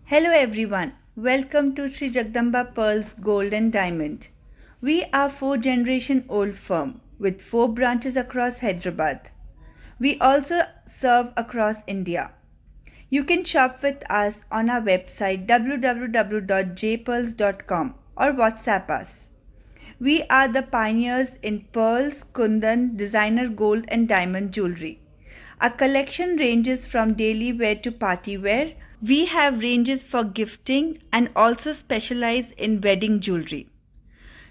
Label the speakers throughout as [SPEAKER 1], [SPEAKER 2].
[SPEAKER 1] Hello everyone, welcome to Sri Jagdamba Pearls Gold and Diamond. We are 4-generation old firm with 4 branches across Hyderabad. We also serve across India. You can shop with us on our website www.jpearls.com or WhatsApp us. We are the pioneers in pearls, kundan, designer gold and diamond jewelry. Our collection ranges from daily wear to party wear. We have ranges for gifting and also specialize in wedding jewelry.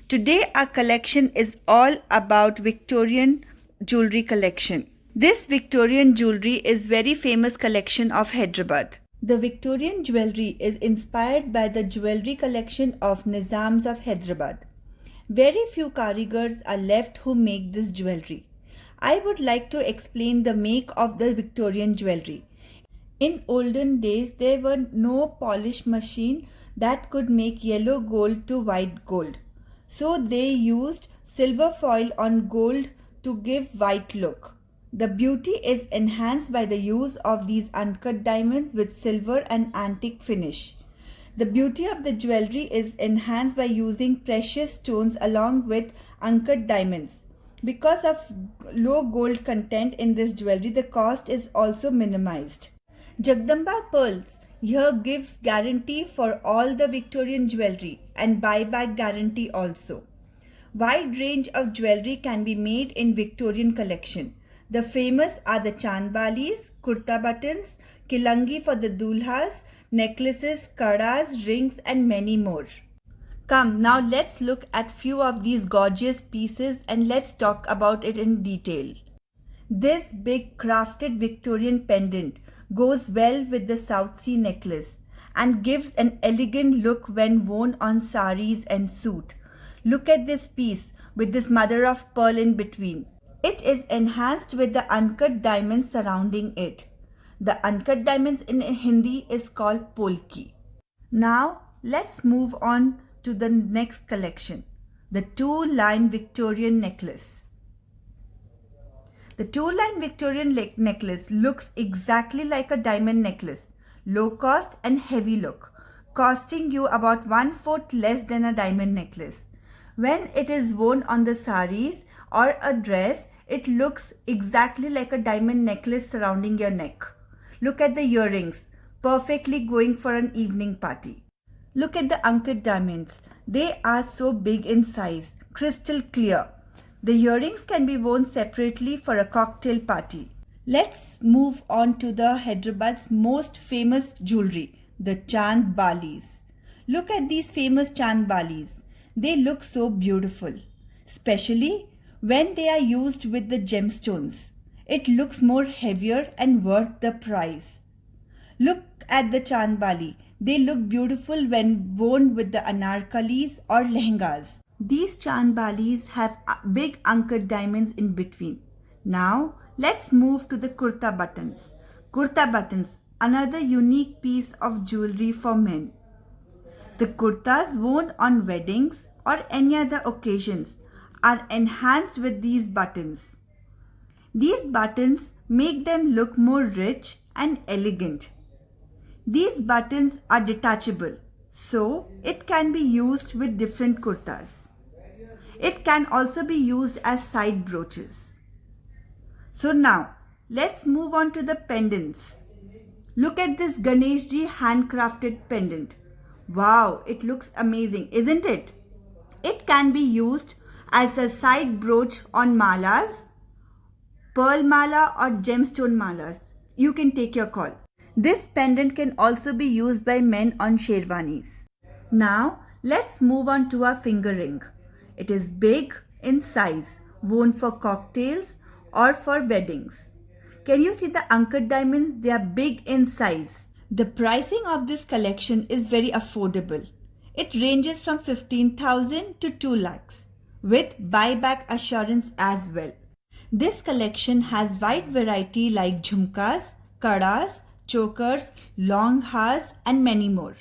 [SPEAKER 1] Today our collection is all about Victorian jewelry collection. This Victorian jewelry is very famous collection of Hyderabad. The Victorian jewelry is inspired by the jewelry collection of Nizams of Hyderabad. Very few karigars are left who make this jewelry. I would like to explain the make of the Victorian jewelry. In olden days, there were no polish machine that could make yellow gold to white gold. So they used silver foil on gold to give white look. The beauty is enhanced by the use of these uncut diamonds with silver and antique finish. The beauty of the jewelry is enhanced by using precious stones along with uncut diamonds. Because of low gold content in this jewelry, the cost is also minimized. Jagdamba Pearls here gives guarantee for all the Victorian jewelry and buyback guarantee also. Wide range of jewelry can be made in Victorian collection. The famous are the chandbalis, kurta buttons, kilangi for the dulhas, necklaces, kadas, rings and many more. Come, now let's look at few of these gorgeous pieces and let's talk about it in detail. This big crafted Victorian pendant goes well with the South Sea necklace and gives an elegant look when worn on saris and suit. Look at this piece with this mother of pearl in between. It is enhanced with the uncut diamonds surrounding it. The uncut diamonds in Hindi is called polki. Now let's move on to the next collection, the two-line Victorian necklace. The two-line Victorian necklace looks exactly like a diamond necklace, low cost and heavy look, costing you about 1/4 less than a diamond necklace. When it is worn on the saris or a dress, it looks exactly like a diamond necklace surrounding your neck. Look at the earrings, perfectly going for an evening party. Look at the uncut diamonds. They are so big in size, crystal clear. The earrings can be worn separately for a cocktail party. Let's move on to the Hyderabad's most famous jewelry, the Chand Balis. Look at these famous Chand Balis. They look so beautiful, especially when they are used with the gemstones. It looks more heavier and worth the price. Look at the Chand Bali. They look beautiful when worn with the anarkalis or lehengas. These Chand Balis have big uncut diamonds in between. Now let's move to the kurta buttons. Kurta buttons, another unique piece of jewelry for men. The kurtas worn on weddings or any other occasions are enhanced with these buttons. These buttons make them look more rich and elegant. These buttons are detachable, so it can be used with different kurtas. It can also be used as side brooches. So now, let's move on to the pendants. Look at this Ganeshji handcrafted pendant. Wow, it looks amazing, isn't it? It can be used as a side brooch on malas, pearl mala or gemstone malas. You can take your call. This pendant can also be used by men on sherwanis. Now, let's move on to our finger ring. It is big in size, worn for cocktails or for weddings. Can you see the uncut diamonds? They are big in size. The pricing of this collection is very affordable. It ranges from 15,000 to 2 lakhs with buyback assurance as well. This collection has wide variety like jhumkas, kadas, chokers, long hars and many more.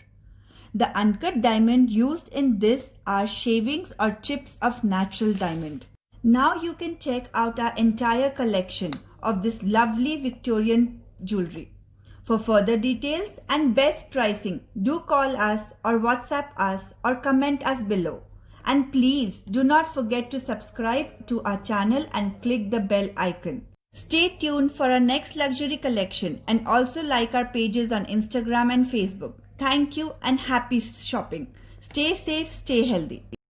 [SPEAKER 1] The uncut diamond used in this are shavings or chips of natural diamond. Now you can check out our entire collection of this lovely Victorian jewelry. For further details and best pricing, do call us or WhatsApp us or comment us below. And please do not forget to subscribe to our channel and click the bell icon. Stay tuned for our next luxury collection and also like our pages on Instagram and Facebook. Thank you and happy shopping. Stay safe, stay healthy.